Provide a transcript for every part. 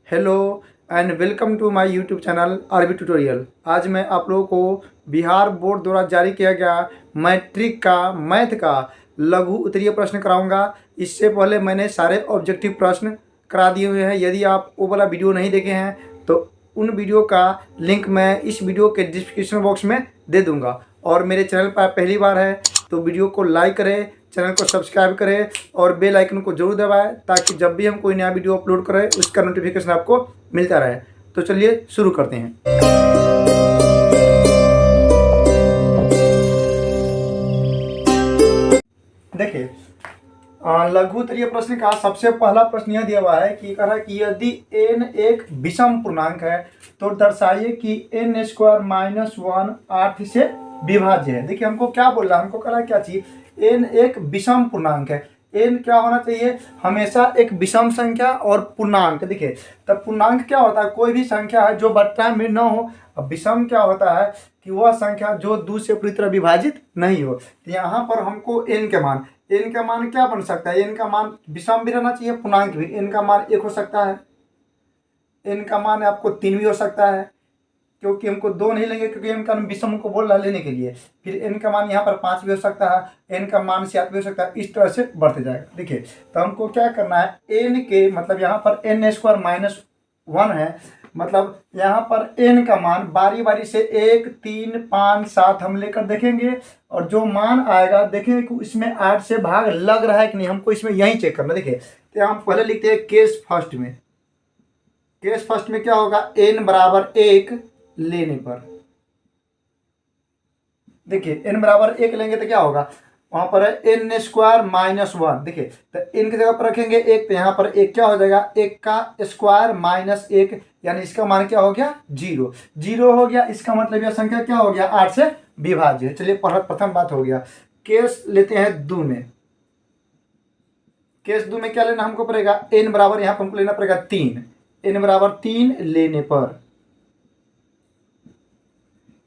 Hello and welcome to my YouTube channel RB tutorial. आज मैं आप लोगों को बिहार बोर्ड द्वारा जारी किया गया मैट्रिक का मैथ का लघु उत्तरीय प्रश्न कराऊंगा। इससे पहले मैंने सारे ऑब्जेक्टिव प्रश्न करा दिए हुए हैं। यदि आप वो वाला वीडियो नहीं देखे हैं तो उन वीडियो का लिंक मैं इस वीडियो के डिस्क्रिप्शन बॉक्स में दे दूँगा। और मेरे चैनल पर पहली बार है तो वीडियो को लाइक करें, चैनल को सब्सक्राइब करें और बेल आइकन को जरूर दबाएं ताकि जब भी हम कोई नया वीडियो अपलोड करें उसका नोटिफिकेशन आपको मिलता रहे। तो चलिए शुरू करते हैं। देखिए, लघु उत्तरीय प्रश्न का सबसे पहला प्रश्न यह दिया हुआ है कि कह रहा है कि यदि n एक विषम पूर्णांक है तो दर्शाइए कि n स्क्वायर माइनस 1 8 से विभाज्य है। देखिए हमको क्या बोल रहा है, हमको कह रहा है क्या चीज, n एक विषम पूर्णांक है। n क्या होना चाहिए, हमेशा एक विषम संख्या और पूर्णांक। देखिए तब पूर्णांक क्या होता है, कोई भी संख्या है जो बट्टा में न हो। अब विषम क्या होता है कि वह संख्या जो 2 से पूरी तरह विभाजित नहीं हो। तो यहाँ पर हमको n का मान क्या बन सकता है, n का मान विषम भी रहना चाहिए, पूर्णांक भी। n का मान 1 हो सकता है, n का मान आपको 3 भी हो सकता है, क्योंकि हमको 2 नहीं लेंगे क्योंकि n का विषम को बोल रहा लेने के लिए। फिर n का मान यहाँ पर 5 भी हो सकता है, n का मान 7 भी हो सकता है, इस तरह से बढ़ते जाएगा। देखिए तो हमको क्या करना है, n के मतलब यहाँ पर n स्क्वायर माइनस 1 है, मतलब यहाँ पर n का मान बारी बारी से 1 3 5 7 हम लेकर देखेंगे और जो मान आएगा देखेंगे कि इसमें 8 से भाग लग रहा है कि नहीं, हमको इसमें यही चेक करना। देखिए तो हम पहले लिखते हैं केस फर्स्ट में। केस फर्स्ट में क्या होगा, n बराबर 1 लेने पर, देखिए n बराबर 1 लेंगे तो क्या होगा, वहां पर है n स्क्वायर माइनस 1। देखिए तो n की जगह पर रखेंगे 1 तो यहाँ पर 1 क्या हो जाएगा, 1 का स्क्वायर माइनस 1, यानी इसका मान क्या हो गया, 0 0 हो गया। इसका मतलब यह संख्या क्या हो गया, 8 से विभाज्य है। चलिए प्रथम बात हो गया। केस लेते हैं 2 में। केस 2 में क्या लेना हमको पड़ेगा, n बराबर यहाँ पर हमको लेना पड़ेगा 3। n बराबर 3 लेने पर,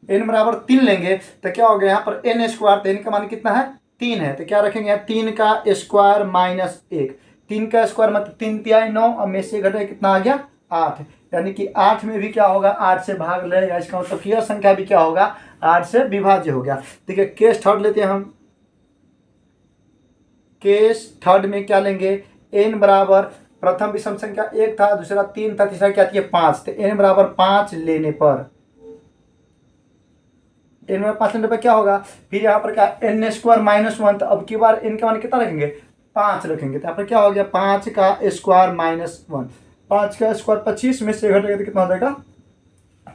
n बराबर 3 लेंगे तो क्या हो गया, यहाँ पर n स्क्वायर, तो n का मान कितना है, 3 है, तो क्या रखेंगे 3 का स्क्वायर माइनस 1। 3 का स्क्वायर मतलब 3 तिहाई 9, अब में से घटे कितना आ गया, 8, यानी कि 8 में भी क्या होगा, 8 से भाग लेगा। इसका मतलब यह संख्या भी क्या होगा, 8 से विभाज्य हो गया। देखिए केस थर्ड लेते हैं हम। केस थर्ड में क्या लेंगे, n बराबर प्रथम विषम संख्या 1 था, दूसरा 3 था, तीसरा क्या थी 5, तो n बराबर 5 लेने पर, n में 5 लेने पर क्या होगा, फिर यहाँ पर क्या n स्क्वायर माइनस 1, तो अब की बार n का मान कितना रखेंगे, 5 रखेंगे। तो यहाँ पर क्या हो गया, 5 का स्क्वायर माइनस 1, 5 का स्क्वायर 25 में से घटेगा तो कितना हो जाएगा,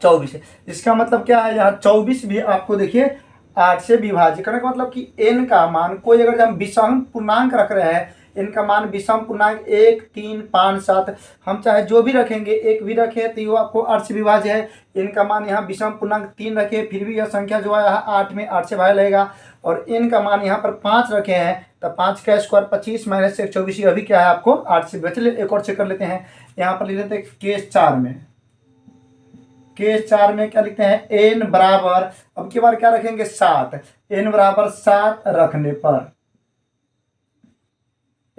24 है। इसका मतलब क्या है, यहाँ 24 भी आपको देखिए 8 से विभाज्य करने का मतलब कि n का मान कोई अगर हम विषम पूर्णांक रख रहे हैं, n का मान विषम पूर्णांक 1 3 5 7, हम चाहे जो भी रखेंगे, 1 भी रखे तो वो आपको 8 से विभाज्य है। n का मान यहाँ विषम पूर्णांक 3 रखे फिर भी यह संख्या जो है 8 में 8 से भाग लगेगा। और n का मान यहाँ पर 5 रखे हैं तो 5 का स्क्वायर 25 माइनस 1 24, अभी क्या है आपको 8 से। चलिए एक और चेक कर लेते हैं। यहाँ पर लिख लेते हैं केस 4 में। केस 4 में क्या लिखते हैं, n बराबर, अब की बार क्या रखेंगे 7, n बराबर 7 रखने पर,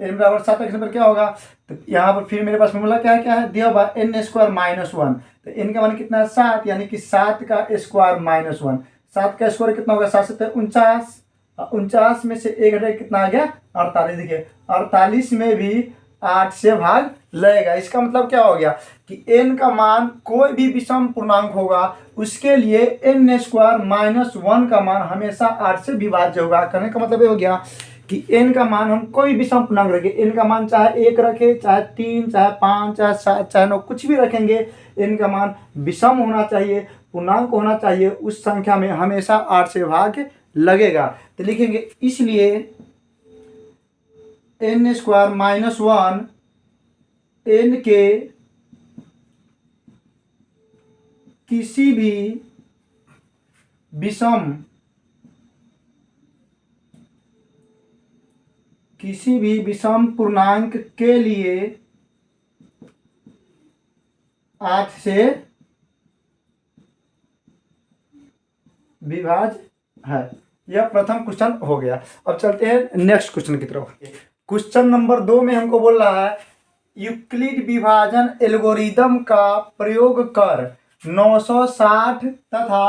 n बराबर 7 रखने पर क्या होगा, तो यहाँ पर फिर मेरे पास फॉर्मूला क्या है दिया हुआ, n स्क्वायर माइनस 1, तो n का मान कितना है 7, यानी कि 7 का स्क्वायर माइनस 1। 7 का स्क्वायर कितना होगा, 7 से 49, 49 में से 1 घटे कितना आ गया 48। देखिए 48 में भी 8 से भाग लगेगा। इसका मतलब क्या हो गया कि n का मान कोई भी विषम पूर्णांक होगा उसके लिए n स्क्वायर माइनस 1 का मान हमेशा 8 से विभाज्य होगा। कहने का मतलब ये हो गया कि n का मान हम कोई विषम पूर्णांक रखें, n का मान चाहे 1 रखे, चाहे 3, चाहे 5, चाहे 7, चाहे 9, कुछ भी रखेंगे, n का मान विषम होना चाहिए, पूर्णांक होना चाहिए, उस संख्या में हमेशा 8 से भाग लगेगा। तो लिखेंगे इसलिए n स्क्वायर माइनस 1 n के किसी भी विषम पूर्णांक के लिए 8 से विभाज्य है। यह प्रथम क्वेश्चन हो गया। अब चलते हैं नेक्स्ट क्वेश्चन की तरफ। क्वेश्चन नंबर 2 में हमको बोल रहा है यूक्लिड विभाजन एल्गोरिदम का प्रयोग कर 960 तथा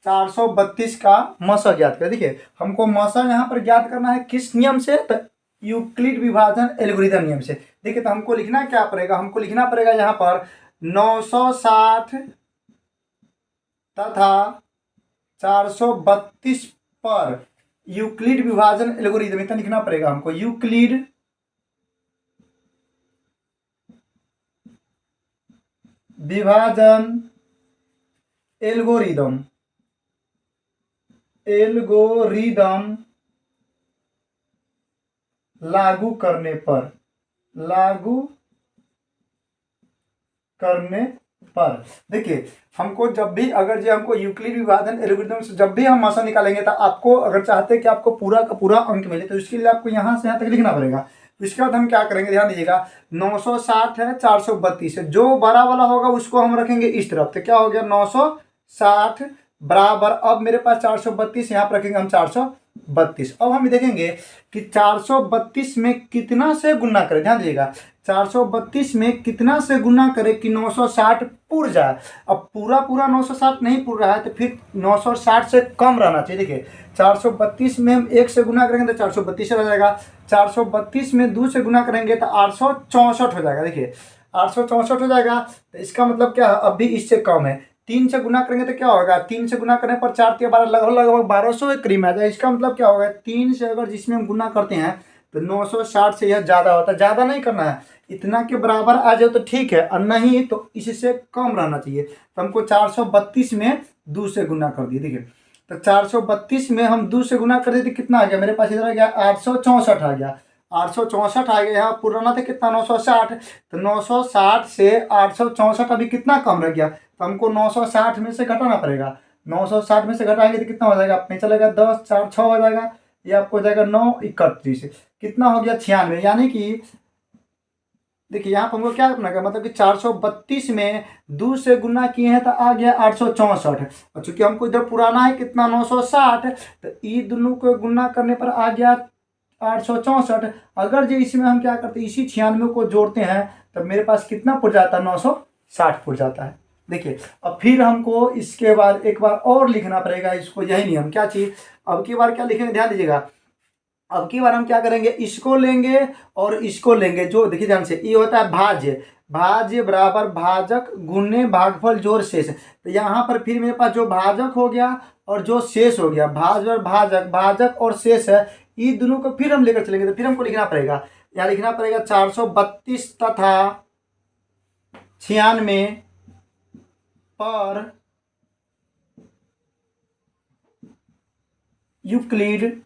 432 का मसा ज्ञात करें। देखिए हमको मसा यहाँ पर ज्ञात करना है किस नियम से, तो यूक्लिड विभाजन एल्गोरिदम नियम से। देखिए तो हमको लिखना क्या पड़ेगा, हमको लिखना पड़ेगा यहाँ पर 960 तथा 432 पर यूक्लिड विभाजन एल्गोरिदम, इतना लिखना पड़ेगा हमको। यूक्लिड विभाजन एल्गोरिदम लागू करने पर देखिए हमको जब भी अगर जो हमको यूक्लिड विभाजन एल्गोरिदम से जब भी हम मसा निकालेंगे तो आपको अगर चाहते हैं कि आपको पूरा का पूरा अंक मिले तो इसके लिए आपको यहाँ से यहाँ तक लिखना पड़ेगा। तो इसके बाद हम क्या करेंगे, ध्यान दीजिएगा 960 है 432 है, जो बड़ा वाला होगा उसको हम रखेंगे इस तरफ, तो क्या हो गया 960 बराबर, अब मेरे पास 432 यहाँ पर रखेंगे हम 432। अब हम देखेंगे कि 432 में कितना से गुना करें, ध्यान दीजिएगा 432 में कितना से गुना करें कि 960 पूर जाए। अब पूरा 960 नहीं पूर रहा है तो फिर 960 से कम रहना चाहिए। देखिए 432 में हम 1 से गुना करेंगे तो 432 रह जाएगा, 432 में 2 से गुना करेंगे तो 864 हो जाएगा। देखिए 864 हो जाएगा, तो इसका मतलब क्या है, अब भी इससे कम है। 3 से गुना करेंगे तो क्या होगा, 3 से गुना करने पर 4 12 लगभग 1200 के करीब आ जाए। इसका मतलब क्या होगा, 3 से अगर जिसमें हम गुना करते हैं तो 960 से यह ज़्यादा होता है, ज़्यादा नहीं करना है, इतना के बराबर आ जाए तो ठीक है, और नहीं तो इससे कम रहना चाहिए। तो हमको 432 में 2 से गुना कर दिए। देखिए तो 432 में हम 2 से गुना कर दिए तो कितना आ गया, मेरे पास इधर आ गया 864 आ गया, 864 आ गया। यहाँ पुराना था कितना 960, तो 960 से 864 अभी कितना कम रह गया, तो हमको 960 में से घटाना पड़ेगा। 960 में से घटाएंगे तो कितना हो जाएगा, अपने चलेगा 10 4 6 हो जाएगा, ये आपको हो जाएगा 9 31, कितना हो गया 96। यानी कि देखिए यहाँ पर हमको क्या करना है, मतलब कि 432 में 2 से गुना किए हैं तो आ गया 864, और चूंकि हमको इधर पुराना है कितना 960, तो ये दोनों को गुना करने पर आ गया 864। अगर जो इसमें हम क्या करते हैं, इसी 96 को जोड़ते हैं तो मेरे पास कितना पुर जाता है, 960 पुर जाता है। देखिए अब फिर हमको इसके बाद एक बार और लिखना पड़ेगा इसको, यही नियम क्या चीज़, अब की बार क्या लिखेंगे, ध्यान दीजिएगा अब की बार हम क्या करेंगे, इसको लेंगे और इसको लेंगे, जो देखिए ध्यान से, ये होता है भाज्य, भाज्य बराबर भाजक गुने भागफल जोड़ शेष। तो यहाँ पर फिर मेरे पास जो भाजक हो गया और जो शेष हो गया, भाजक और शेष है, ये दोनों को फिर हम लेकर चलेंगे। तो फिर हमको लिखना पड़ेगा, यहाँ लिखना पड़ेगा 432 तथा 96 पर यूक्लिड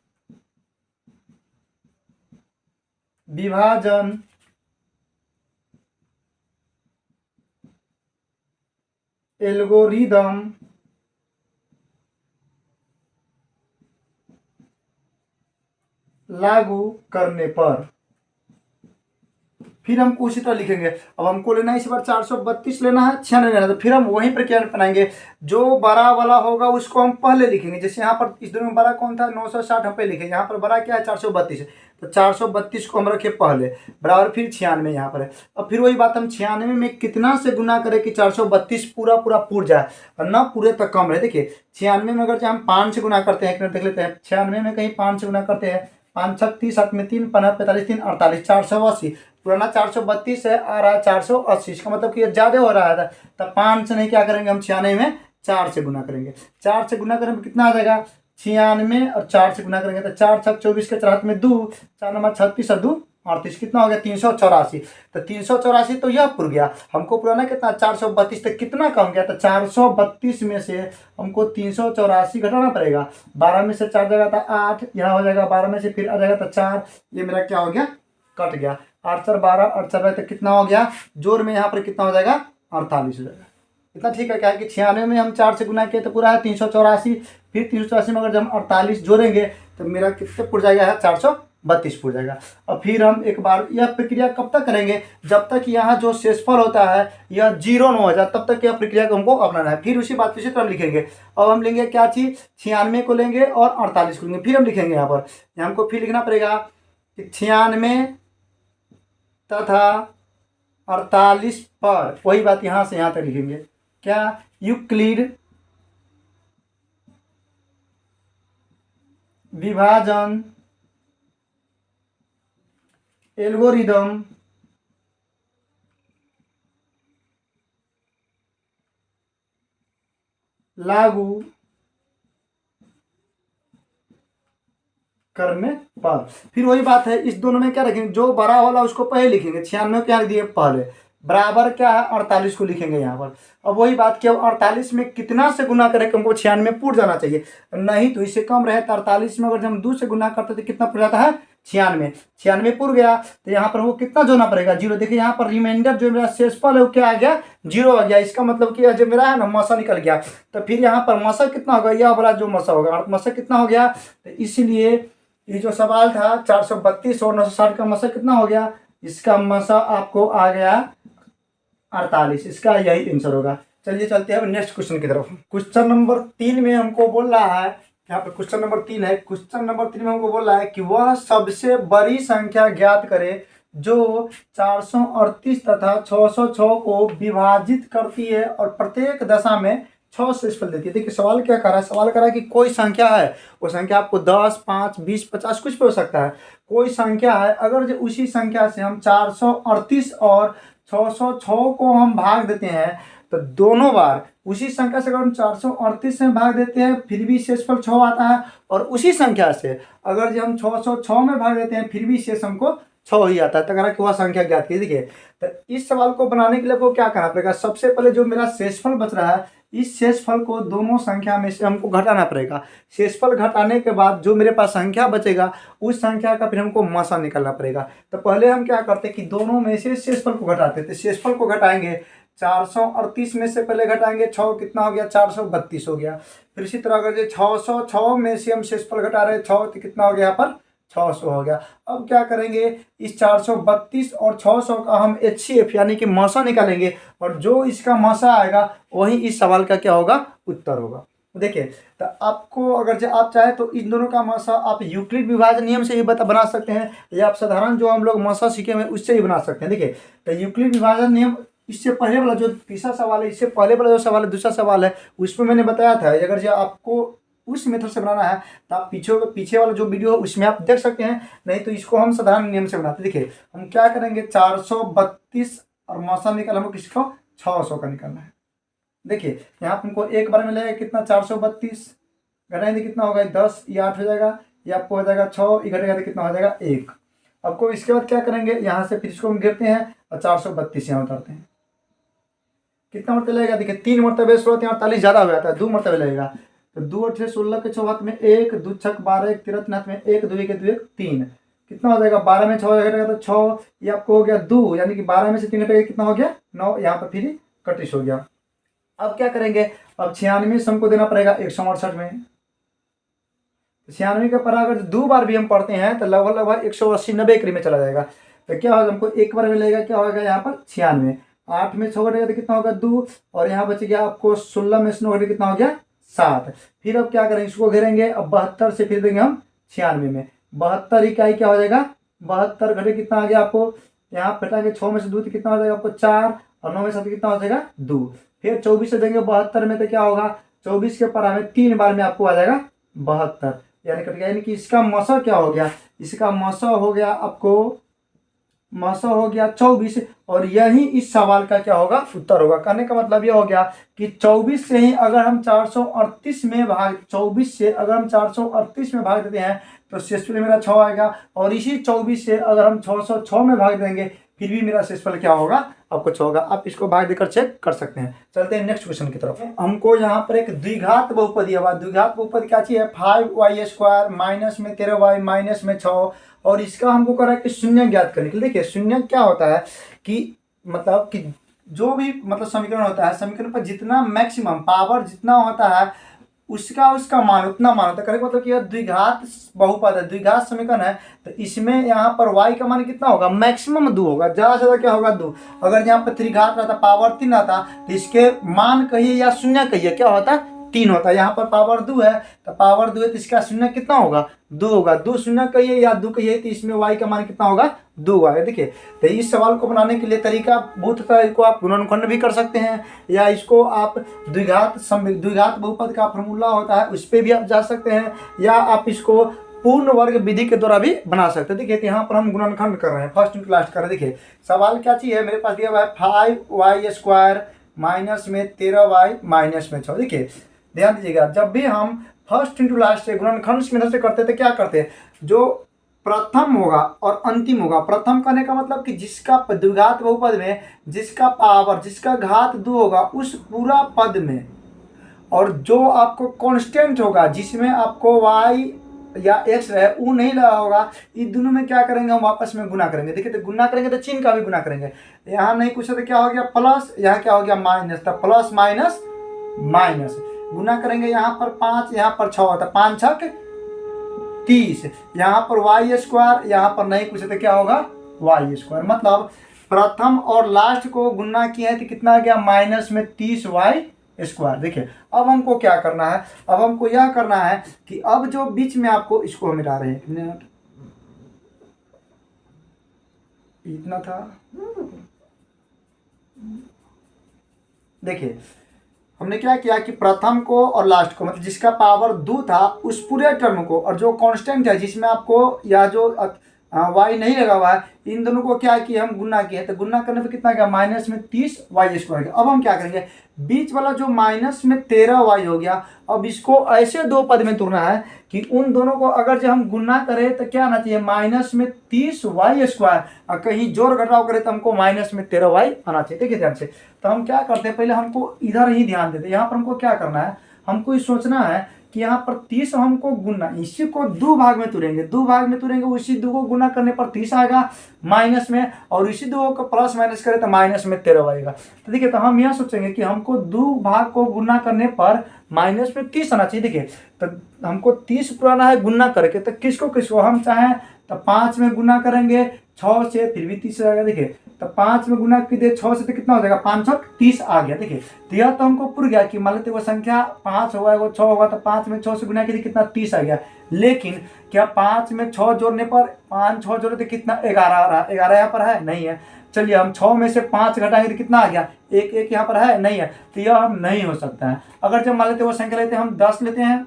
विभाजन एल्गोरिदम लागू करने पर, फिर हम उसी तरह लिखेंगे। अब हमको लेना है इस बार 432 लेना है, 96 लेना है, तो फिर हम वहीं प्रक्रिया बनाएंगे। जो बड़ा वाला होगा उसको हम पहले लिखेंगे, जैसे यहाँ पर इस दोनों में बड़ा कौन था 960, हम पे लिखेंगे, यहाँ पर बड़ा क्या है 432, तो 432 को हम रखे पहले बराबर, फिर 96 यहाँ पर है। अब फिर वही बात, हम 96 में कितना से गुना करें कि 432 पूरा पूर जाए और ना पूरे तक कम रहे। देखिए 96 में अगर हम 5 से गुना करते हैं, एक मिनट देख लेते हैं, 96 में कहीं 5 से गुना करते हैं, 5 6 30, 7 में 3 15 45 3 48, 480, पुराना 432 है आ रहा है 480, इसका मतलब कि ये ज़्यादा हो रहा है, तब 5 से नहीं क्या करेंगे हम 96 में 4 से गुना करेंगे। 4 से गुना करेंगे कितना आ जाएगा 96, और 4 से गुना करेंगे तो 4 6 24 के 4 में 2, 4 नंबर 36 और 2 38, कितना हो गया 384। तो 384 तो यह पुर गया, हमको पुराना कितना 432, तो कितना कम गया, तो 432 में से हमको 384 घटाना पड़ेगा। 12 में से 4 जाएगा तो 8, यहाँ हो जाएगा 12 में से फिर आ जाएगा तो 4, ये मेरा क्या हो गया कट गया, 8 4 12, 8 4 तो कितना हो गया, जोड़ में यहाँ पर कितना हो जाएगा 48 हो जाएगा। इतना ठीक है, क्या है कि 96 में हम 4 से गुना किए तो पूरा है 384, फिर 384 में अगर जब हम 48 जोड़ेंगे तो मेरा कितने पुर जाएगा है 432 पुर जाएगा। और फिर हम एक बार यह प्रक्रिया कब तक करेंगे, जब तक यहाँ जो शेषफल होता है यह 0 न हो जाए, तब तक यह प्रक्रिया को हमको अपनाना है। फिर उसी बात उसी तरह लिखेंगे। अब हम लेंगे क्या चीज़ 96 को लेंगे और 48 को लेंगे, फिर हम लिखेंगे यहाँ पर, हमको फिर लिखना पड़ेगा कि 96 तथा 48 पर, वही बात यहाँ से यहाँ तक लिखेंगे। क्या? यूक्लिड विभाजन एल्गोरिदम लागू करने पर, फिर वही बात है, इस दोनों में क्या रखेंगे, जो बड़ा वाला उसको पहले लिखेंगे, 96 क्या लिख दिए पहले, बराबर क्या है 48 को लिखेंगे यहाँ पर। अब वही बात कि अब 48 में कितना से गुना करें कि हमको 96 पूर जाना चाहिए, नहीं तो इससे कम रहे तो 48 में अगर हम 2 से गुना करते तो कितना पूर जाता है 96, 96 पूर गया तो यहाँ पर वो कितना जोड़ना पड़ेगा 0। देखिए यहाँ पर रिमाइंडर जो मेरा शेषफल है वो क्या आ गया 0 आ गया। इसका मतलब कि जो मेरा है ना मसा निकल गया, तो फिर यहाँ पर मसा कितना होगा, यह वाला जो मसा होगा मसा कितना हो गया। तो इसीलिए ये जो सवाल था 432 और 960 का मसा कितना हो गया, इसका मसा आपको आ गया 48, इसका यही आंसर होगा। चलिए चलते हैं अब नेक्स्ट क्वेश्चन की तरफ। क्वेश्चन नंबर 3 में हमको बोल रहा है, यहाँ पर क्वेश्चन नंबर 3 है। क्वेश्चन नंबर 3 में हमको बोल रहा है कि वह सबसे बड़ी संख्या ज्ञात करे जो 438 तथा 606 को विभाजित करती है और प्रत्येक दशा में 6 शेषफल देती है। देखिए सवाल क्या कर रहा है, सवाल कर रहा है कि कोई संख्या है, वो संख्या आपको 10, 5, 20, 50 कुछ भी हो सकता है, कोई संख्या है, अगर जो उसी संख्या से हम 438 और 606 को हम भाग देते हैं तो दोनों बार उसी संख्या से अगर हम 438 से भाग देते हैं फिर भी शेषफल 6 आता है, और उसी संख्या से अगर जो हम 606 में भाग देते हैं फिर भी शेष हमको 6 ही आता है। तो अगर वह संख्या ज्ञात की। देखिए तो इस सवाल को बनाने के लिए आपको क्या करना पड़ेगा, सबसे पहले जो मेरा शेषफल बच रहा है इस शेषफल को दोनों संख्या में से हमको घटाना पड़ेगा। शेषफल घटाने के बाद जो मेरे पास संख्या बचेगा उस संख्या का फिर हमको मसा निकालना पड़ेगा। तो पहले हम क्या करते हैं कि दोनों में से शेषफल को घटाते थे। शेषफल को घटाएंगे 438 में से पहले घटाएंगे 6 कितना हो गया 432 हो गया। फिर इसी तरह अगर जो 606 में से हम शेषफल घटा रहे 6 तो कितना हो गया यहाँ पर 600 हो गया। अब क्या करेंगे इस 432 और 600 का हम HCF यानी कि मसा निकालेंगे और जो इसका मसा आएगा वही इस सवाल का क्या होगा उत्तर होगा। देखिए तो आपको अगर जो आप चाहे तो इन दोनों का मसा आप यूक्लिड विभाजन नियम से ही बना सकते हैं या आप साधारण जो हम लोग मसा सीखे हुए उससे ही बना सकते हैं। देखिए तो यूक्लिड विभाजन नियम इससे पहले वाला जो तीसरा सवाल है, इससे पहले वाला जो सवाल है दूसरा सवाल है उसमें मैंने बताया था अगर जो आपको उस मेथड से बनाना है तो आप पीछे वाला जो वीडियो है उसमें आप देख सकते हैं, नहीं तो इसको हम साधारण नियम से बनाते हैं। देखिए हम क्या करेंगे 432 और मसा निकाल हमको किसको 600 का निकालना है। देखिए यहाँ हमको एक बार मिलेगा कितना 432 घटाएंगे कितना होगा 10, ये 8 हो जाएगा, ये आपको हो जाएगा 6, ये घटेगा तो कितना हो जाएगा 1। आपको इसके बाद क्या करेंगे यहाँ से फिर इसको हम गिरते हैं और 432 यहाँ उतारते हैं, कितना मरतबे लगेगा देखिए 3 मरतबे 16 48 ज़्यादा हो जाता है 2 मरतबे लगेगा। तो 2 8 16 के 6 हाथ में 1, 2 6 12, 1 13 हाथ में 1, 2 के 2 1 3, कितना हो जाएगा 12 में 6 घटेगा तो 6, ये आपको हो गया 2 यानी कि 12 में से 3 घटेगा कितना हो गया 9, यहाँ पर फिर 31 हो गया। अब क्या करेंगे अब 96 से हमको देना पड़ेगा 168 में, 96 का पढ़ा अगर 2 बार भी हम पढ़ते हैं तो लगभग 180 90 करीब में चला जाएगा। तो क्या होगा हमको एक बार मिलेगा क्या होगा यहाँ पर 96, 8 में 6 घटेगा तो कितना होगा 2 और यहाँ बच गया आपको 16 में 9 घटेगा कितना हो गया 7। फिर अब क्या करेंगे इसको घेरेंगे अब 72 से फिर देंगे हम 96 में 72 इकाई क्या हो जाएगा 72 घटे कितना आ गया आपको यहाँ घटाएंगे 6 में से 2 तो कितना हो जाएगा आपको 4 और 9 में 7 कितना हो जाएगा 2। फिर 24 से देंगे 72 में तो क्या होगा 24 के परा में 3 बार में आपको आ जाएगा 72 यानी कट गया, यानी कि इसका मसा क्या हो गया इसका मसा हो गया आपको मसा हो गया 24 और यही इस सवाल का क्या होगा उत्तर होगा। कहने का मतलब यह हो गया कि 24 से ही अगर हम 438 में भाग 24 से अगर हम 438 में भाग देते हैं तो शेषफल मेरा 6 आएगा और इसी 24 से अगर हम 606 में भाग देंगे फिर भी मेरा शेषफल क्या होगा आपको 6 होगा। आप इसको भाग देकर चेक कर सकते हैं। चलते हैं नेक्स्ट क्वेश्चन की तरफ। हमको यहाँ पर एक द्विघात बहुपद दिया हुआ, द्विघात बहुपद क्या चीज है 5y² माइनस में 13y माइनस में 6 और इसका हमको करा है कि शून्य ज्ञात करने के लिए। देखिए शून्य क्या होता है कि मतलब कि जो भी मतलब समीकरण होता है समीकरण पर जितना मैक्सिमम पावर जितना होता है उसका मान उतना मान होता है। कहने का मतलब कि यह द्विघात बहुपद है, द्विघात समीकरण है तो इसमें यहाँ पर y का मान कितना होगा मैक्सिमम 2 होगा, ज़्यादा से ज़्यादा क्या होगा 2। अगर यहाँ पर त्रिघात रहता पावर 3 आता तो इसके मान कहिए या शून्य कहिए क्या होता 3 होता है। यहाँ पर पावर 2 है तो पावर 2 है तो इसका शून्य कितना होगा 2 होगा। 2 शून्य कहिए या 2 कहिए तो इसमें y का मान कितना होगा 2 आएगा। देखिए तो इस सवाल को बनाने के लिए तरीका बहुत होता है। इसको आप गुणनखंड भी कर सकते हैं या इसको आप द्विघात बहुपद का फॉर्मूला होता है उस पर भी आप जा सकते हैं या आप इसको पूर्ण वर्ग विधि के द्वारा भी बना सकते हैं। देखिए तो यहाँ पर हम गुणनखंड कर रहे हैं, फर्स्ट इंटू लास्ट कर रहे हैं। देखिए सवाल क्या चीज़ है, मेरे पास दिया हुआ है 5y² माइनस में 13y माइनस में 6। देखिए ध्यान दीजिएगा, जब भी हम फर्स्ट इंटू लास्ट से गुणनखंड मेथड से करते थे क्या करते हैं, जो प्रथम होगा और अंतिम होगा। प्रथम करने का मतलब कि जिसका द्विघात बहुपद में जिसका पावर जिसका घात 2 होगा उस पूरा पद में, और जो आपको कांस्टेंट होगा जिसमें आपको y या x है वो नहीं लगा होगा, इन दोनों में क्या करेंगे हम आपस में गुना करेंगे। देखिए तो गुना करेंगे तो चिन्ह का भी गुना करेंगे। यहाँ नहीं पूछा तो क्या हो गया प्लस, यहाँ क्या हो गया माइनस, तो प्लस माइनस माइनस गुना करेंगे। यहाँ पर 5 यहाँ पर 6 होता है, 5 छक 30, यहाँ पर y², यहाँ पर नहीं पूछे तो क्या होगा y²। मतलब प्रथम और लास्ट को गुना किया है तो कितना आ गया माइनस में 30y²। देखिए अब हमको क्या करना है, अब हमको यह करना है कि अब जो बीच में आपको इसको हम मिला रहे हैं, मिनट इतना था। देखिए हमने क्या किया कि प्रथम को और लास्ट को मतलब जिसका पावर 2 था उस पूरे टर्म को, और जो कांस्टेंट है जिसमें आपको या जो y नहीं लगा हुआ है, इन दोनों को क्या किया हम गुना किए, तो गुना करने पे कितना गया माइनस में 30y²। अब हम क्या करेंगे, बीच वाला जो माइनस में 13y हो गया, अब इसको ऐसे दो पद में तोड़ना है कि उन दोनों को अगर जब हम गुना करें तो क्या आना चाहिए माइनस में 30y², और कहीं जोड़ घटाव करें तो हमको माइनस में 13y आना चाहिए। देखिए ध्यान से, तो हम क्या करते हैं, पहले हमको इधर ही ध्यान देते हैं। यहाँ पर हमको क्या करना है, हमको ये सोचना है कि यहाँ पर 30 हमको गुना, इसी को 2 भाग में तोड़ेंगे, 2 भाग में तोड़ेंगे, उसी 2 को गुना करने पर 30 आएगा माइनस में, और इसी 2 को प्लस माइनस करें तो माइनस में 13 आएगा। तो देखिए तो हम यह सोचेंगे कि हमको 2 भाग को गुना करने पर माइनस में 30 आना चाहिए। देखिए तो हमको 30 पुराना है गुना करके, तो किसको किसको हम चाहें तो 5 में गुना करेंगे 6 से, फिर भी 30 आएगा। देखिए तो 5 में गुना कीजिए 6 से तो कितना हो जाएगा 5 छक 30 आ गया। देखिए तो यह तो हमको पूरा गया कि मान लेते वो संख्या 5 होगा वो 6 होगा, तो 5 में 6 से गुना कीजिए कितना 30 आ गया। लेकिन क्या 5 में 6 जोड़ने पर 5 6 जोड़े तो कितना 11 आ रहा, 11 यहाँ पर है नहीं है। चलिए हम 6 में से 5 घटाएंगे तो कितना आ गया 1 1 यहाँ पर है नहीं है, तो यह हम नहीं हो सकता है। अगर जब मान लेते वो संख्या लेते हैं हम 10 लेते हैं,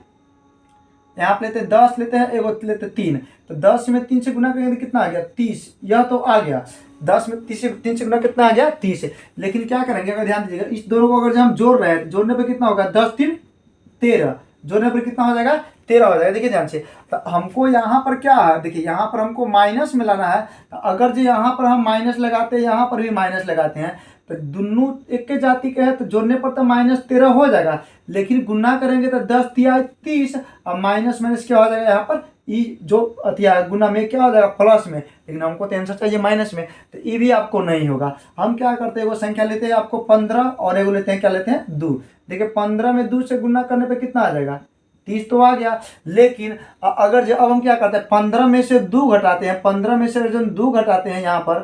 यहाँ पे लेते हैं 10 लेते हैं, एगो लेते हैं 3, तो 10 में 3 से गुना करेंगे तो कितना आ गया 30, यह तो आ गया 10 में 3 से गुना कितना आ गया 30। लेकिन क्या करेंगे, अगर ध्यान दीजिएगा इस दोनों को अगर हम जोड़ रहे हैं, जोड़ने पे कितना होगा 10 3 13, जोड़ने पर कितना हो जाएगा 13 हो जाएगा। देखिए ध्यान से, तो हमको यहाँ पर क्या है, देखिए यहाँ पर हमको माइनस में लाना है, तो अगर जो यहाँ पर हम माइनस लगाते हैं यहाँ पर भी माइनस लगाते हैं, तो दोनों एक के जाति के हैं तो जोड़ने पर तो माइनस 13 हो जाएगा, लेकिन गुना करेंगे तो 10 तिया 30, और माइनस माइनस क्या हो जाएगा यहाँ पर ई जो अतिया गुना में क्या हो जाएगा प्लस में, लेकिन हमको तो आंसर चाहिए माइनस में, तो ये भी आपको नहीं होगा। हम क्या करते हैं वो संख्या लेते हैं आपको 15 और एगो लेते हैं क्या लेते हैं 2। देखिए 15 में 2 से गुना करने पर कितना आ जाएगा 30 तो आ गया। लेकिन अगर जो अब हम क्या करते हैं 15 में से 2 घटाते हैं, 15 में से जब 2 घटाते हैं यहाँ पर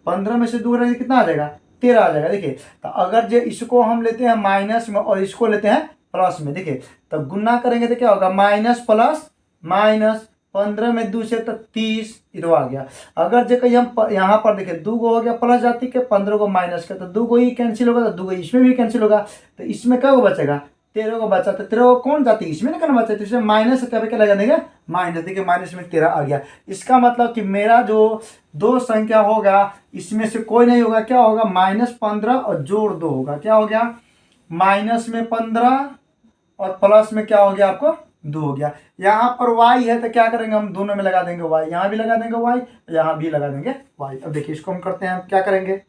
15 में से 2 घटाते कितना आ जाएगा 13 आ जाएगा। देखिए तो अगर जो इसको हम लेते हैं माइनस में और इसको लेते हैं प्लस में, देखिए तब गुना करेंगे तो क्या होगा माइनस प्लस माइनस, 15 में 2 से तो 30 इधर आ गया। अगर जो कहीं हम यहाँ पर देखिए 2 गो हो गया प्लस जाति के, 15 को माइनस का, तो 2 गो ही कैंसिल होगा, तो 2 गो इसमें भी कैंसिल होगा, तो इसमें क्या को बचेगा 13 को बचा, तो 13 को कौन जाती है इसमें ना करना बचा, तो इसमें माइनस क्या लगा देंगे माइनस। देखिए माइनस में 13 आ गया। इसका मतलब कि मेरा जो 2 संख्या होगा इसमें से कोई नहीं होगा, क्या होगा -15 और जोड़ 2 होगा, क्या हो गया माइनस में 15 और प्लस में क्या हो गया आपको 2 हो गया। यहाँ पर y है तो क्या करेंगे हम दोनों में लगा देंगे y, यहाँ भी लगा देंगे y, यहाँ भी लगा देंगे y। अब देखिए इसको हम करते हैं, क्या करेंगे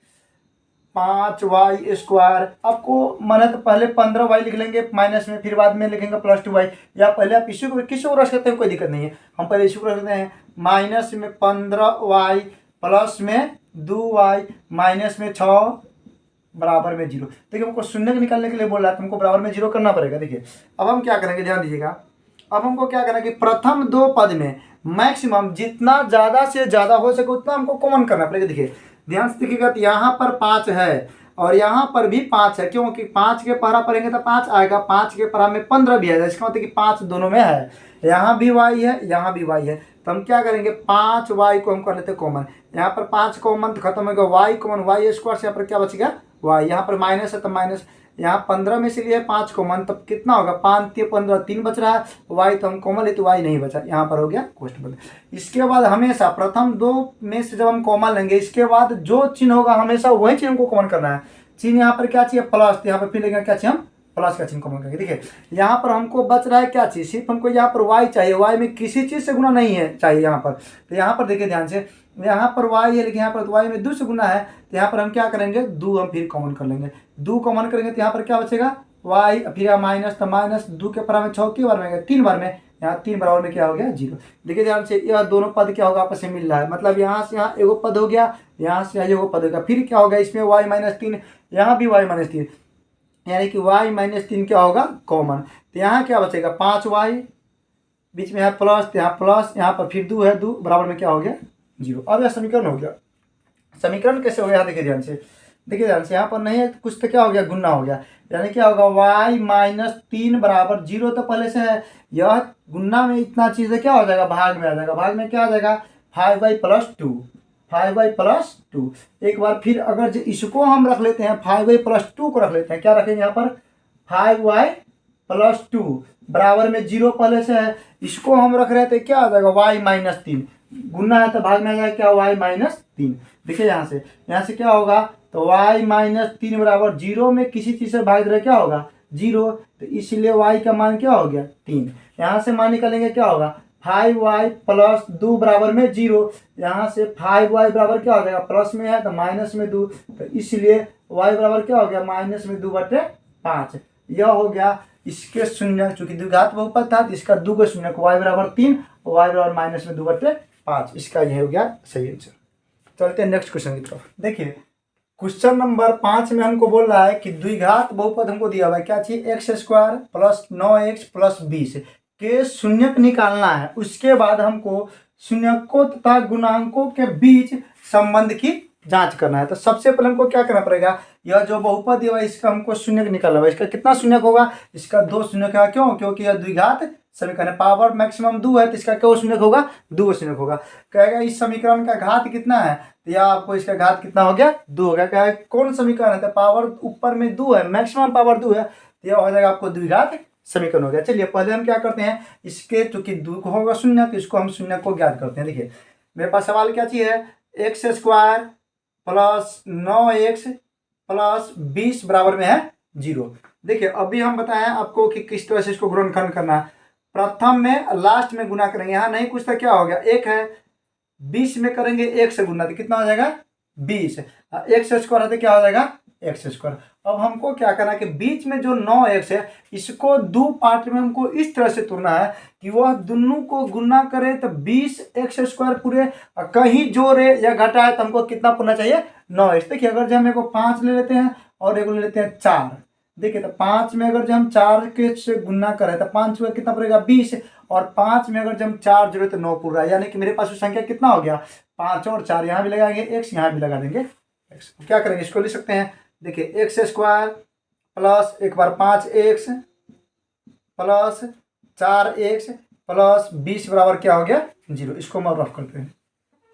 5y², आपको माने तो पहले 15y लिख लेंगे माइनस में, फिर बाद में लिखेंगे +2y, या पहले आप इसी को किसी को रख सकते हैं कोई दिक्कत नहीं है। हम पहले इसी को रख देते हैं माइनस में 15y प्लस में 2y माइनस में 6 बराबर में 0। देखिए हमको शून्य निकालने के लिए बोल रहा है, तुमको बराबर में 0 करना पड़ेगा। देखिए अब हम क्या करेंगे ध्यान दीजिएगा, अब हमको क्या करना है कि प्रथम 2 पद में मैक्सिमम जितना ज़्यादा से ज़्यादा हो सके उतना हमको कॉमन करना पड़ेगा। देखिए ध्यान से देखिएगा तो यहाँ पर 5 है और यहाँ पर भी 5 है, क्योंकि 5 के पहरा पढ़ेंगे तो 5 आएगा, 5 के पहरा में 15 भी आएगा, इसका मतलब कि 5 दोनों में है। यहाँ भी y है, यहाँ भी y है, तो हम क्या करेंगे 5y को हम कर लेते हैं कॉमन। यहाँ पर 5 कॉमन तो खत्म होगा, y कॉमन, y स्क्वायर से यहाँ पर क्या बचेगा y, यहाँ पर माइनस है तो माइनस, यहाँ 15 में से लिए 5 कॉमन, तब कितना होगा 5 3 15, 3 बच रहा है, y तो हम कॉमन ले तो y नहीं बचा, यहाँ पर हो गया क्वेश्चन। इसके बाद हमेशा प्रथम दो में से जब हम कॉमन लेंगे, इसके बाद जो चिन्ह होगा हमेशा वही चिन्ह हमको कॉमन करना है। चिन्ह यहाँ पर क्या चाहिए प्लस, तो यहाँ पर फिर लेंगे क्या चाहिए हम प्लस का चिन्ह कॉमन करेंगे। देखिए यहाँ पर हमको बच रहा है क्या चीज़, सिर्फ हमको यहाँ पर y चाहिए, y में किसी चीज़ से गुना नहीं है चाहिए यहाँ पर। तो यहाँ पर देखिए ध्यान से, यहाँ पर y है लेकिन यहाँ पर y में 2 से गुना है, तो यहाँ पर हम क्या करेंगे 2 हम फिर कॉमन कर लेंगे, 2 कॉमन करेंगे तो यहाँ पर क्या बचेगा y, फिर माइनस, तो माइनस 2 के परा में 6 की बार में 3 बार में, यहाँ 3 बराबर में क्या हो गया 0। देखिए ध्यान से यह दोनों पद क्या होगा आपस में मिल रहा है, मतलब यहाँ से यहाँ एगो पद हो गया, यहाँ से यहाँ एगो पद हो गया, फिर क्या होगा इसमें y माइनस 3, यहाँ भी y माइनस 3, यानी कि y माइनस 3 क्या होगा कॉमन। तो यहाँ क्या बचेगा 5y, बीच में है प्लस, तो यहाँ प्लस, यहाँ पर फिर 2 है, 2 बराबर में क्या हो गया 0। अब यह समीकरण हो गया। समीकरण कैसे हो गया देखिए ध्यान से, देखिए ध्यान से, यहाँ पर नहीं है कुछ तो क्या हो गया गुना हो गया, यानी क्या होगा y माइनस 3 बराबर 0, तो पहले से है, यह गुना में इतना चीज़ है क्या हो जाएगा भाग में आ जाएगा, भाग में क्या आ जाएगा 5y प्लस 2, 5y प्लस 2। एक बार फिर अगर जो इसको हम रख लेते हैं 5y प्लस 2 को रख लेते हैं, क्या रखेंगे यहाँ पर 5y प्लस 2 बराबर में 0 पहले से है, इसको हम रख रहे थे क्या आ जाएगा y माइनस 3, गुना है तो भाग में आ जाएगा क्या y माइनस 3। देखिए यहाँ से क्या होगा, तो y माइनस 3 बराबर 0 में किसी चीज़ से भाग रहे क्या होगा 0, तो इसलिए y का मान क्या हो गया 3। यहाँ से मान निकालेंगे क्या होगा 5y प्लस 2 बराबर में 0, यहाँ से 5y बराबर क्या हो जाएगा प्लस में है तो माइनस में 2, तो इसलिए y बराबर क्या हो गया माइनस में 2/5। यह हो गया इसके शून्य, चूंकि द्विघात बहुपद था तो इसका 2 का शून्य को y बराबर 3 और y बराबर माइनस में 2/5, इसका यह हो गया सही आंसर। चलते हैं नेक्स्ट क्वेश्चन की तरफ। देखिए क्वेश्चन नंबर 5 में हमको बोल रहा है कि द्विघात बहुपद हमको दिया हुआ है, क्या चाहिए x square plus 9x plus 20 के शून्यक निकालना है। उसके बाद हमको शून्यकों तथा गुणांकों के बीच संबंध की जांच करना है। तो सबसे पहले हमको क्या करना पड़ेगा, यह जो बहुपद दिया हुआ है इसका हमको शून्यक निकालना होगा। इसका कितना शून्यक होगा, इसका 2 शून्यक है, क्यों, क्योंकि यह द्विघात समीकरण है, पावर मैक्सिमम 2 है, तो इसका क्या शून्यक होगा 2 शून्यक होगा। कहेगा इस समीकरण का घात कितना है, तो यह आपको इसका घात कितना हो गया 2 हो गया। क्या है कौन समीकरण है, तो पावर ऊपर में 2 है, मैक्सिमम पावर 2 है, तो यह हो जाएगा आपको द्विघात समीकरण हो गया। चलिए पहले हम क्या करते हैं, इसके चूंकि 2 होगा शून्य तो इसको हम शून्य को ज्ञात करते हैं। देखिए मेरे पास सवाल क्या चाहिए, x square plus 9x plus 20 बराबर में है 0। देखिए अभी हम बताएं आपको कि किस तरह से इसको गुणनखंड करना है। प्रथम में लास्ट में गुना करेंगे, यहाँ नहीं कुछ तो क्या हो गया 1 है, 20 में करेंगे 1 से गुना तो कितना हो जाएगा 20, x स्क्वायर है तो क्या हो जाएगा x स्क्वायर। अब हमको क्या करना है कि बीच में जो 9x है इसको 2 पार्ट में हमको इस तरह से तोड़ना है कि वह दोनों को गुना करे तो 20x स्क्वायर पूरे, कहीं जोड़े या घटाए तो हमको कितना पड़ना चाहिए 9x। देखिए अगर जो हम एगो 5 ले लेते हैं और एगो ले लेते हैं 4, देखिए तो 5 में अगर जो हम 4 के से गुना करें तो 5 में कितना पड़ेगा 20, और 5 में अगर जो हम 4 जोड़े तो 9 पूरा, यानी कि मेरे पास संख्या कितना हो गया 5 और 4, यहाँ भी लगाएंगे x, यहाँ भी लगा देंगे x। क्या करेंगे इसको लिख सकते हैं, देखिए एक्स स्क्वायर प्लस एक बार 5x प्लस 4x प्लस 20 बराबर क्या हो गया 0। इसको हम रफ करते हैं।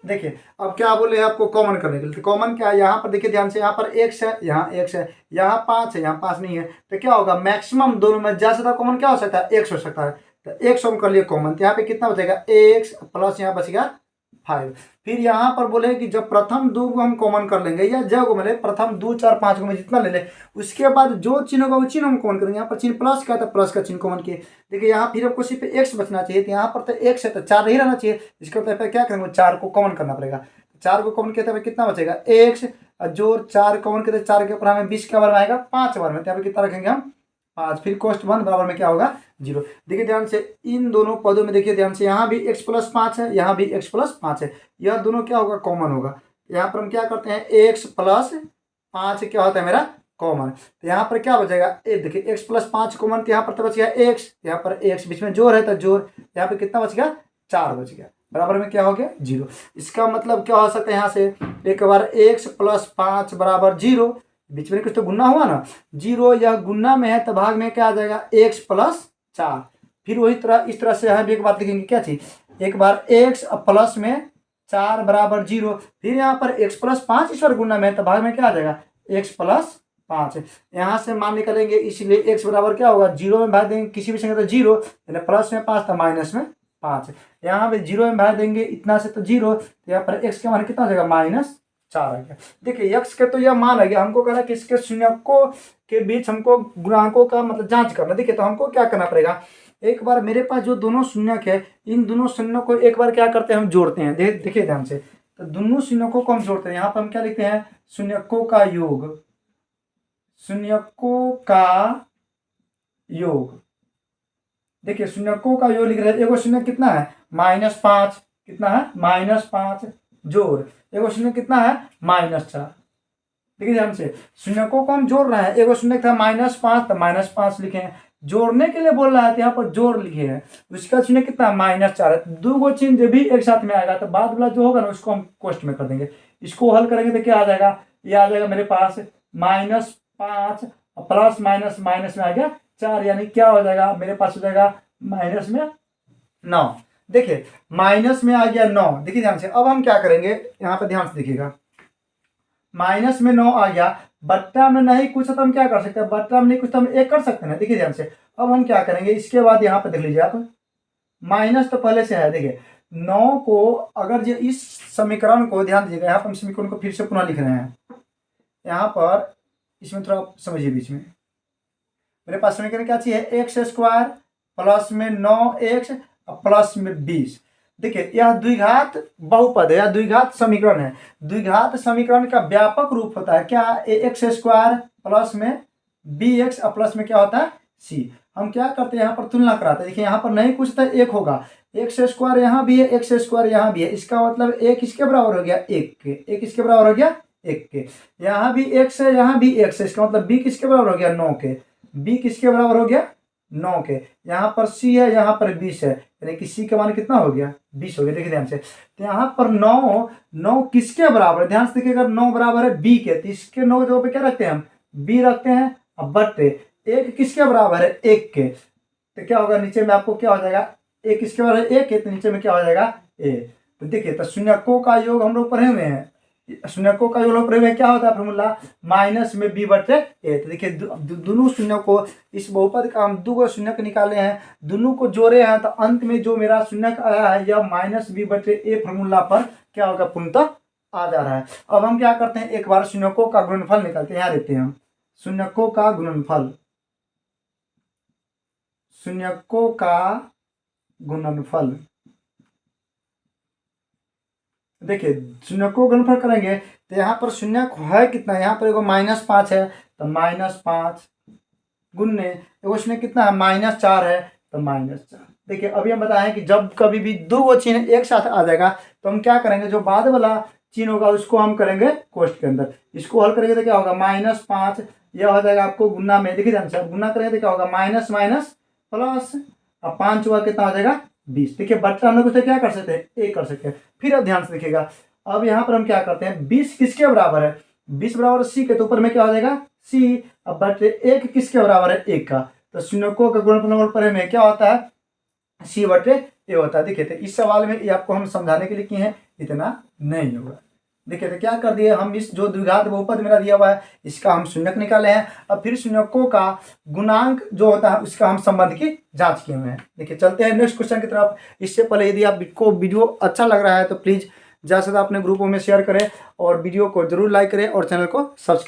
देखिए अब क्या बोले आपको कॉमन करने के लिए, तो कॉमन क्या है, यहाँ पर देखिए ध्यान से, यहाँ पर x है, यहाँ x है, यहाँ 5 है, यहाँ 5 नहीं है, तो क्या होगा मैक्सिमम दोनों में ज्यादा से ज्यादा कॉमन क्या हो सकता है x हो सकता है। तो x हम कर लिए कॉमन, तो यहाँ पे कितना बचेगा x प्लस यहाँ बचेगा 5। फिर यहाँ पर बोले कि जब प्रथम 2 को हम कॉमन कर लेंगे, या जब को मिले प्रथम 2 4 5 को में जितना ले ले, उसके बाद जो चिन्ह होगा वो चिन्ह हम कॉमन करेंगे। यहाँ पर चिन्ह प्लस का, तो प्लस का चिन्ह कॉमन किए। देखिए यहाँ फिर आपको सिर्फ x बचना चाहिए, तो यहाँ पर तो x है तो 4 नहीं रहना चाहिए, इसके मतलब क्या करेंगे 4 को कॉमन करना पड़ेगा। 4 को कॉमन किया तो कितना बचेगा x, जो 4 कॉमन किया 4 के ऊपर हमें 20 के बार में आएगा 5 बार में, तो यहाँ पे कितना रखेंगे हम 5, फिर कोष्ठ 1 बराबर में क्या होगा 0। देखिए ध्यान से इन दोनों पदों में देखिए ध्यान से, यहाँ भी x प्लस 5 है, यहाँ भी x प्लस 5 है, यह दोनों क्या होगा कॉमन होगा। यहाँ पर हम क्या करते हैं x प्लस 5 क्या होता है मेरा कॉमन, तो यहाँ पर क्या बचेगा देखिए x प्लस 5 कॉमन, तो यहाँ पर तो बच गया x, यहाँ पर x बीच में जोड़ है तो जोड़, यहाँ पे कितना बच गया 4 बच गया, बराबर में क्या हो गया 0। इसका मतलब क्या हो सकता है, यहाँ से एक बार x प्लस 5 बराबर 0, बीच में कुछ तो गुना हुआ ना, 0 यह गुना में है तो भाग में क्या आ जाएगा x प्लस 4। फिर वही तरह इस तरह से हम एक बात लिखेंगे, क्या चीज, एक बार x प्लस में 4 बराबर 0, फिर यहाँ पर x प्लस 5 इस बार गुना में है तो भाग में क्या आ जाएगा x प्लस 5। यहाँ से मान निकलेंगे, इसलिए x बराबर क्या होगा, 0 में भाग देंगे किसी भी संख्या तो 0, यानी प्लस में 5 था माइनस में 5। यहाँ पे 0 में भाग देंगे इतना से तो 0, तो यहाँ पर x का मान कितना हो जाएगा, -4 आ गया। देखिए x के तो यह मान आ गया, हमको कहना कि इसके शून्यकों के बीच हमको गुणांकों का मतलब जांच करना। देखिए तो हमको क्या करना पड़ेगा, एक बार मेरे पास जो दोनों शून्यक है, इन दोनों शून्यों को एक बार क्या करते हैं, हम जोड़ते हैं। देखिए ध्यान से, तो दोनों शून्यकों को हम जोड़ते हैं। यहाँ पर हम क्या लिखते हैं, शून्यकों का योग, शून्यकों का योग। देखिए शून्यकों का योग लिख रहे हैं, एगो शून्य कितना है, -5, कितना है, -5 जोड़ एगो शून्य कितना है, -4। देखिए ध्यान से, शून्यकों को हम जोड़ रहे हैं, एगो शून्य था -5 तो -5 लिखे हैं, जोड़ने के लिए बोल रहा है तो यहाँ पर जोड़ लिखे हैं। उसका शून्य कितना, -4 है। दो गो चिन्ह भी एक साथ में आएगा तो बाद वाला जो होगा ना उसको हम कोष्ट में कर देंगे। इसको हल करेंगे तो क्या आ जाएगा, ये आ जाएगा मेरे पास -5 प्लस माइनस माइनस में आ गया 4, यानी क्या हो जाएगा, मेरे पास हो जाएगा -9। देखिए माइनस में आ गया 9। देखिए ध्यान से, अब हम क्या करेंगे, यहाँ पर ध्यान से देखिएगा, माइनस में 9 आ गया, बट्टा में नहीं कुछ तो हम क्या कर सकते हैं, बट्टा में नहीं कुछ तो हम 1 कर सकते हैं। देखिए ध्यान से, अब हम क्या करेंगे, इसके बाद यहाँ पर देख लीजिए आप, माइनस तो पहले से है। देखिए 9 को अगर जो इस समीकरण को ध्यान दीजिएगा, यहाँ पर हम समीकरण को फिर से पुनः लिख रहे हैं, यहाँ पर इसमें थोड़ा समझिए, बीच में मेरे पास समीकरण क्या चाहिए, x² प्लस में 9x प्लस में 20। देखिए यह द्विघात बहुपद है, यह द्विघात समीकरण है। द्विघात समीकरण का व्यापक रूप होता है क्या, x² प्लस में bx प्लस में क्या होता है c। हम क्या करते हैं, यहाँ पर तुलना कराते हैं। देखिए यहाँ पर नहीं कुछ तो 1 होगा, x² यहाँ भी है, x² यहाँ भी है, इसका मतलब 1 इसके बराबर हो गया 1 के, 1 इसके बराबर हो गया 1 के। यहाँ भी x है, यहाँ भी x है, इसका मतलब b किसके बराबर हो गया 9 के, b किसके बराबर हो गया 9 के। यहाँ पर c है, यहाँ पर 20 है, यानी कि c का मान कितना हो गया 20 हो गया। देखिए ध्यान से, तो यहाँ पर 9 किसके बराबर है, ध्यान से देखिए, अगर 9 बराबर है b के, तो इसके 9 जगह पे क्या रखते हैं हम, b रखते हैं। अब बट्टे 1 किसके बराबर है 1 के, तो क्या होगा, नीचे में आपको क्या हो जाएगा, 1 किसके बराबर है 1 के, तो नीचे में क्या हो जाएगा a। तो देखिए, तो शून्यकों का योग हम लोग पढ़े हुए हैं, शून्यकों का योग पढ़े हुए क्या होता है फॉर्मूला, माइनस में b बटे a। तो देखिए दोनों शून्य को, इस बहुपद का हम दो गो शून्यक निकाले हैं, दोनों को जोड़े हैं, तो अंत में जो मेरा शून्यक आया है यह -b बटे a फॉर्मूला पर क्या होगा, पूर्णतः आ जा रहा है। अब हम क्या करते हैं, एक बार शून्यकों का गुणनफल निकालते हैं। यहाँ देखते हैं हम शून्यकों का गुणनफल, शून्यकों का गुणनफल। देखिए शून्यकों का गुणनफल करेंगे तो यहाँ पर शून्यक है कितना, यहाँ पर एगो -5 है तो -5 गुणने एगो शून्य कितना है, -4 है तो -4। देखिए अभी हम बताएं कि जब कभी भी दो गो चिन्ह एक साथ आ जाएगा तो हम क्या करेंगे, जो बाद वाला चिन्ह होगा उसको हम करेंगे कोष्ठ के अंदर। इसको हल करेंगे तो क्या होगा, -5 यह हो जाएगा आपको गुना में। देखिए ध्यान से, गुना करेंगे तो क्या होगा, माइनस माइनस प्लस, अब 5 हुआ कितना हो जाएगा 20। देखिए बट्टा हम लोग उसे क्या कर सकते हैं, 1 कर सकते हैं। फिर अब ध्यान से देखिएगा, अब यहाँ पर हम क्या करते हैं, 20 किसके बराबर है, 20 बराबर c के, तो ऊपर में क्या हो जाएगा c। अब बटे 1 किसके बराबर है 1 का, तो शून्यकों का गुणनफल पर में क्या होता है, c बटे a होता है। देखिए तो इस सवाल में ये आपको हम समझाने के लिए किए हैं, इतना नहीं होगा। देखिए तो क्या कर दिए हम, इस जो द्विघात बहुपद मेरा दिया हुआ है इसका हम शून्यक निकाले हैं। अब फिर शून्यकों का गुणांक जो होता है उसका हम संबंध की जांच किए हुए हैं। देखिए चलते हैं नेक्स्ट क्वेश्चन की तरफ। इससे पहले यदि आपको वीडियो अच्छा लग रहा है तो प्लीज़ ज़्यादा से ज़्यादा अपने ग्रुपों में शेयर करें और वीडियो को जरूर लाइक करें और चैनल को सब्सक्राइब